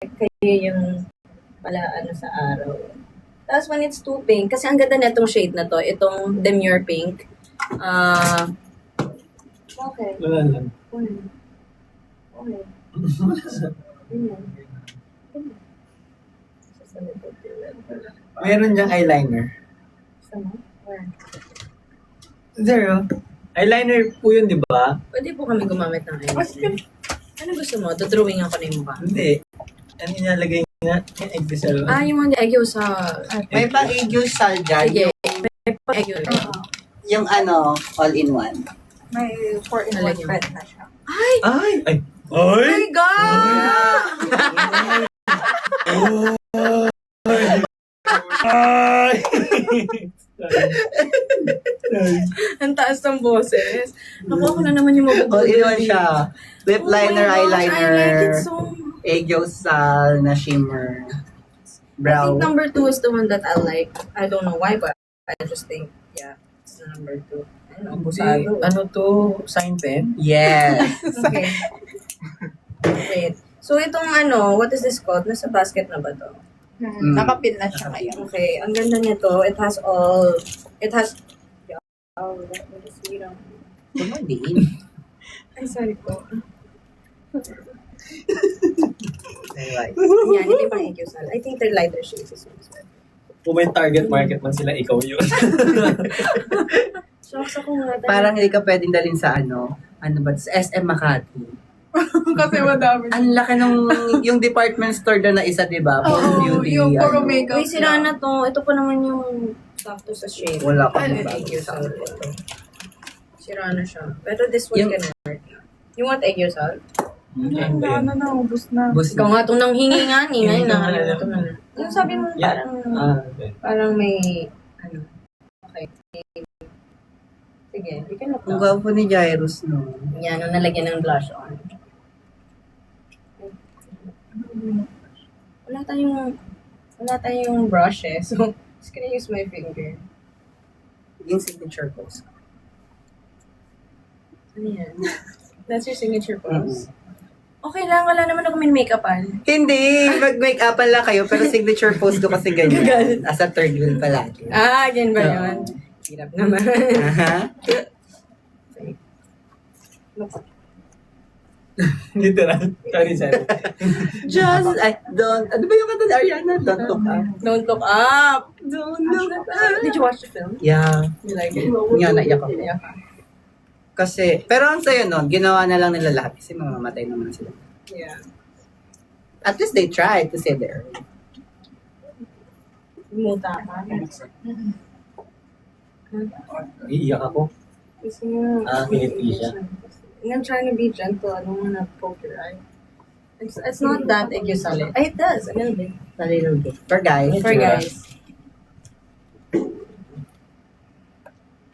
kayo yung pala ano sa araw. Tapos when it's too pink, kasi ang ganda na itong shade na to, itong Demure Pink. Okay. Wala lang. Okay. Okay. Meron diyang eyeliner. Sama? Where? Zero. Eyeliner po yun, di ba? Pwede po kami gumamit ng eyeliner. Ano gusto mo? Dodrawing ako na yung mukha. Hindi. Ano nilalagay nga? Yung egg sa Yung mga egyo sa... May pang Aegusal dyan. Sige. May pa-egyo. Yung ano, all-in-one. May 4-in-1 Nalagyan. pet na siya. Ay! Ay! Ay! Oh Ay! my God! Ay! Ang taas ng boses. Naku, ako na naman yung mabubudol. All-in-one siya. Lip liner, Oh my gosh, eyeliner, I like it so much. Aegusal na shimmer, I brow. think number 2 is the one that I like. I don't know why, but I just think, yeah, it's the number 2. I don't know, busado. Ano to? Sign pen? Yes. Okay. Wait. So, itong ano, what is this called? Nasa basket na ba to? Nakapin na siya ngayon. Okay, ang ganda nito. It has, oh, let me just read on. Kumaliin. Ay, sorry po. Alright. Yan, hindi pang Aegusal. I think they're lighter shades as well. Kung may target market man sila, ikaw yun. Shocks ako nga. Parang hindi ka pwedeng dalhin sa ano ba, sa SM Makati. Kasi madami. Ang laki nung, yung department store doon na isa, di ba? Puro beauty. yung puro ano. makeup. Uy, sira na to. Ito pa naman yung sakto sa shade. Wala pa Ano, ba? Aegusal ito. Sira na siya. Pero this one Yung- can work. You want Aegusal? Ano na, ubus na. Bus Ikaw nga itong nanghingi nga ni. Hindi Ngayon ko na. alam. Ito na. Yung sabi mo Yeah. parang, Okay. parang may, ano, okay. Sige, you can look Ang up. gwapo ni Jairus, no? Yan, nung nalagyan ng blush on. Wala tayong brush eh. So, just gonna use my finger. Yung signature pose. Ano yan? That's your signature pose? Okay lang, wala naman ako may make-upan. Hindi! Mag-make-upan lang kayo, pero signature pose ko kasi ganyan. As a third wheel palagi. Yan ba yun? Hirap naman. Aha. Literal. Sorry, sorry. Ano ba yung kanta ni Ariana? Don't look up. Don't look up! Don't look up! Did you watch the film? Yeah. You like it? Nga, naiyak ako. Naiyak ka. Kasi, pero ang sayo nun, ginawa na lang nila lahat kasi mamamatay naman sila. Yeah. At least they tried to say there. Muta ka. Iiyak ako. Gusto mo. Ngiti siya. I'm trying to be gentle. I don't want to poke your eye. It's not that Aegusal. It does, a little bit. A little bit. For guys. For guys.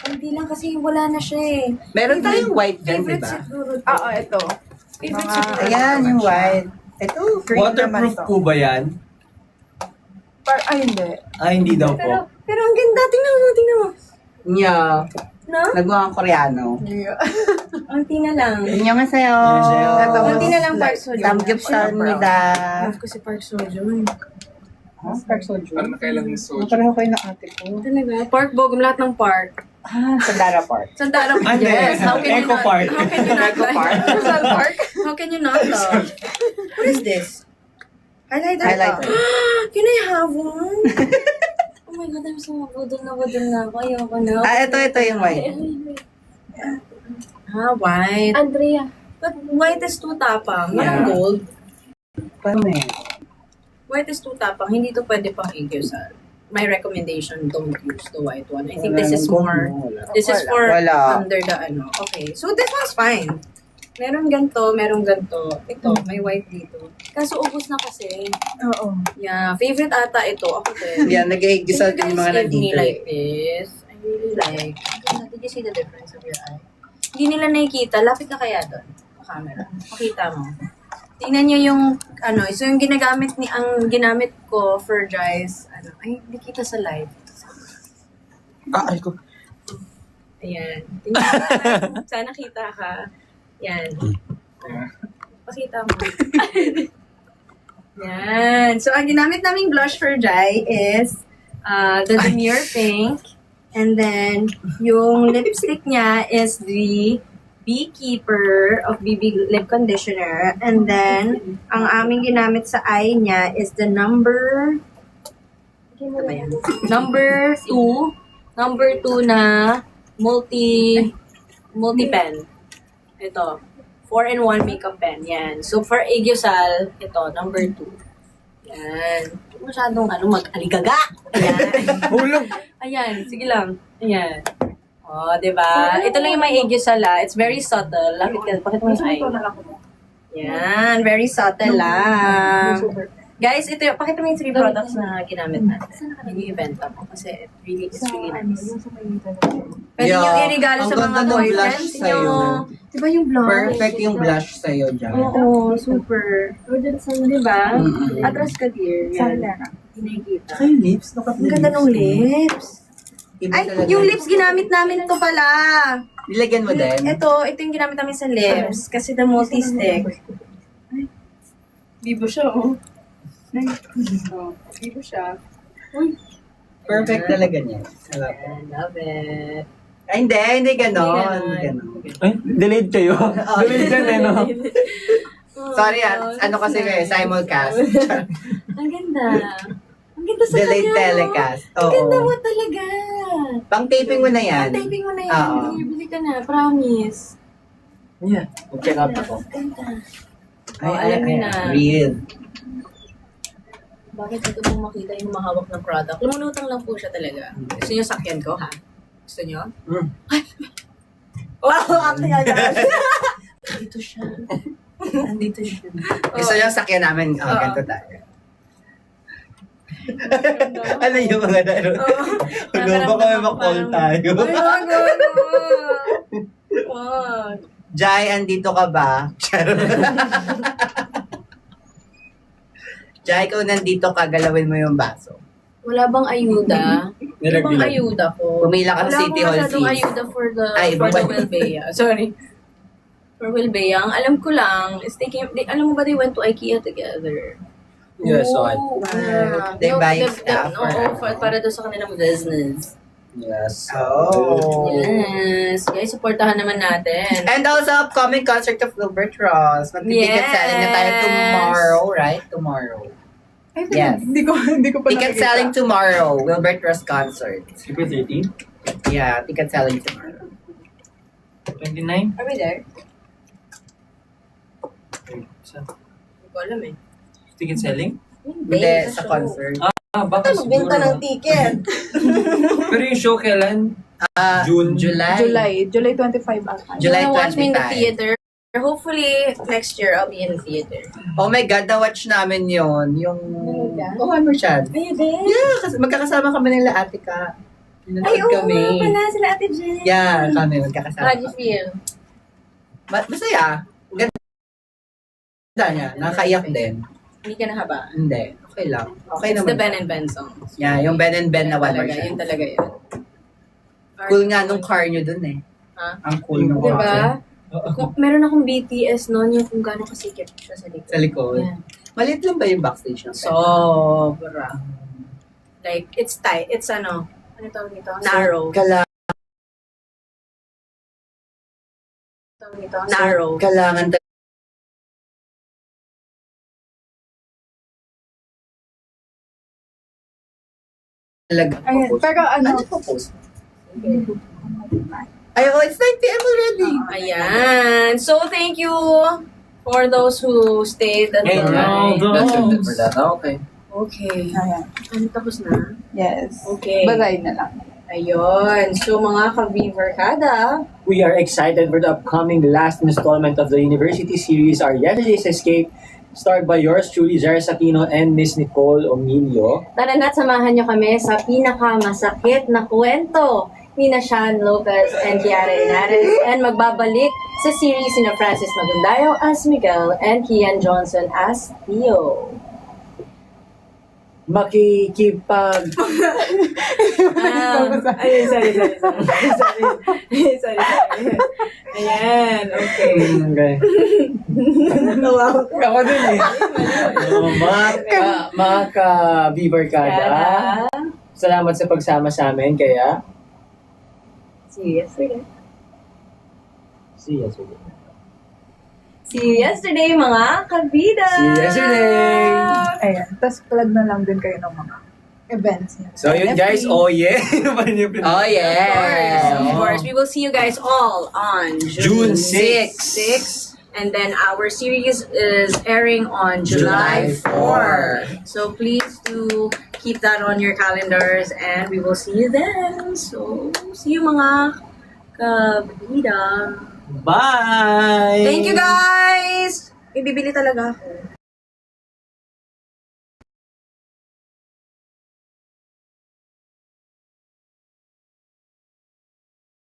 Hindi lang kasi wala na siya eh. Meron tayong white dyan, di Favorite ba? siguro. Oo, ito. Favorite Mga- siguro. Ayan, yung white. Ito, Green Waterproof naman to. po ba yan? Ay, hindi. Hindi daw po. Pero ang ganda. Tingnan mo, tingnan mo. Nya. No? Nagmukhang Koreano. Unti na lang. 안녕하세요. 안녕하세요. Unti na lang Park Seo-joon. Samgyupsal입니다. Love ko si Park Seo-joon. Park Seo-joon. Ano na kailang yung soju? Pareho kayo ng ate ko. Talaga? Park Bogum, lahat ng park. Sandara Park. Sandara Park. Hindi. Yes. How can you Eco not? Park. How can you not? Eco Park. Rizal Park? How can you not love? What is this? Highlighter. Highlighter. Can I have one? Oh my God, I'm so budol na ako. Ayoko na. Ito yung white. White. Andrea. But white is too tapang. Walang Yeah. gold. Paano eh? White is too tapang. Hindi to pwede pang Aegusal. My recommendation, don't use the white one. I think Wala this is nang gold, more, no? Wala. this is for Wala. under the ano. Okay. So this one's fine. Meron ganito, meron ganito. Ito, may white dito. Kaso ubos na kasi. Oo. Yeah, favorite ata ito. Ako din. Yan, nag-iigisal Can din you yung mga guys give me nandito like eh. this? I really like. Did you see the difference of your eye? Hindi nila nakikita. Lapit ka kaya doon. Sa camera. Makita mo. Tingnan niyo yung, ano, so yung ginamit ko for dries, ay, hindi kita sa live. Ay ko. Ayan. Tingnan mo. Sana kita ka. Yan. Pakita mo. Yan. So, ang ginamit naming blush for Jai is the Demure Pink. And then, yung lipstick niya is the Beekeeper of BB Lip Conditioner. And then, ang aming ginamit sa eye niya is the number... Ano ba yan? Number 2. Number 2 na multi-pen. Ito. 4-in-1 makeup pen. Yan. So, for Aegyosal, ito, number 2. Yan. Huwag masyadong mag-aligaga. Ayan. Hulog. Ayan. Sige lang. Ayan. Oh, diba? Ito lang yung may Aegyosal, It's very subtle. Lapit ka. Pakita mo yung eye. Yan. Very subtle lang. Guys, ito yung, pakita mo yung 3 products na ginamit natin. Hindi ibenta mo kasi it's really nice. Pwede Yeah, nyo i-regalo ang sa mga ganda ng boyfriends blush sa'yo. nyo. Diba yung blush? Perfect yung blush sa'yo, Jai. Oo, super. Diba? Mm-mm. Atras ka, dear. Saan Yan. na? Nakikita. Saka yung lips, Ang ganda ng lips. Iba Ay, talaga. yung lips ginamit namin to pala. Nilagyan mo din? Ito yung ginamit namin sa lips. Kasi the multi-stick. Bibo siya, oh. Hindi ko siya. Perfect talaga niya. Sarap. I love it. Ay, hindi ganon. Hindi Hindi ganon. ganon. Ay, delayed kayo. Delayed yan eh, no? Sorry ano kasi kayo, simulcast. Ang ganda. Ang ganda sa Delayed kanya, no? telecast. Ang ganda mo Oo. talaga. Pang taping mo na yan. Typing mo na yan. Oo. Bili ka na. Promise. Yeah. Mag-check out ako. Ang ganda. Ay, alam niyo na. Real. Bakit ito pong makita yung mahawak ng product? Lumulutang lang po siya talaga. Gusto niyo sakyan ko, ha? Gusto niyo? Mm. Wow! Acting agad. Andito siya. Andito siya. Gusto niyo sakyan namin, Oo. ganito tayo. Ano yung mga naro? Ano ba kami mag-call tayo? Ay, wag, wag, wag. Jai, andito ka ba? Jai, ikaw nandito ka, galawin mo yung baso. Wala bang ayuda? Wala bang Nilaglag. ayuda ko? Pumila ka sa City Hall Wala akong masyadong fees. ayuda for the Ay, for the iba- Wilbea. Sorry. For Wilbea. Ang alam ko lang is alam mo ba they went to IKEA together? Yes, so I... Oo, They buying the- stuff Oo, or- para doon sa kanilang business. Yes. Oh. Yes. Guys, supportahan naman natin. And also, upcoming concert of Wilbert Ross. Mag-ticket Yes. selling na tayo tomorrow, right? Tomorrow. Ay, Yes. Hindi ko pa Ticket nakikita. selling tomorrow. Wilbert Ross concert. April 13? Yeah, ticket selling tomorrow. 29? Are we there? Sa Hindi ko alam eh. ticket selling? Hindi, sa concert. Baka siguro. ticket. Pero yung show kailan? June. July. July 25 ata. July You wanna watch me in the 25. theater? Hopefully, next year, I'll be in the theater. Oh my God, na-watch namin yun. Yung... Talaga? Oh, ano siya? Ay, din? Yeah, kasi magkakasama kami ng Ate Ka. Ay, oo kami. nga pala, sila Ate Jen. Yeah, kami magkakasama. How do you feel? Masaya. Ganda niya. Nakaiyak din. Hindi ka nahaba. Hindi. Okay lang. Okay It's naman. the Ben and Ben songs. Yeah, yung Ben and Ben na one talaga, version. yun talaga yun. Cool nga nung car nyo dun eh. Ha? Ang cool nung Diba? car. Meron akong BTS noon, yung kung gano'ng kasikip siya sa likod. Sa likod. Yeah. Maliit lang ba yung backstage ng Sobra. Like, it's tight. It's ano tawag nito? Narrow. Tawag nito? Narrow. Kailangan talaga. Ayun, pero ano, Ano pa post? Ay, oh, it's 9 p.m. already. Ayan. So, thank you for those who stayed Hey, until no, for that. Okay. Okay. ayan. Ano, tapos na? Yes. Okay. Bagay na lang. Ayun. So, mga ka-Viverkada, We are excited for the upcoming last installment of the University series, Our Yesterday's Escape, starred by yours truly, Zara Sakino and Miss Nicole Omilio. tara na't samahan nyo kami sa pinakamasakit na kwento ni Sean Lopez and Kiara Henares, and magbabalik sa series ni Francis Magundayo as Miguel and Kian Johnson as Theo. makikipag... Ay, sorry. Sorry. Ayan, okay. Okay. Ako din eh. Mga ka-Vivarkada, salamat sa pagsama sa amin, kaya... See you yesterday. See you yesterday. See you yesterday, mga kabida! See you yesterday! Ayan. Tapos plug na lang din kayo ng mga events niya. So yun guys, oh yeah! Oh, yes! Of course. We will see you guys all on June 6. And then our series is airing on July 4. So please do keep that on your calendars and we will see you then. So, see you mga kabida. Bye! Thank you guys! Ibibili talaga ako.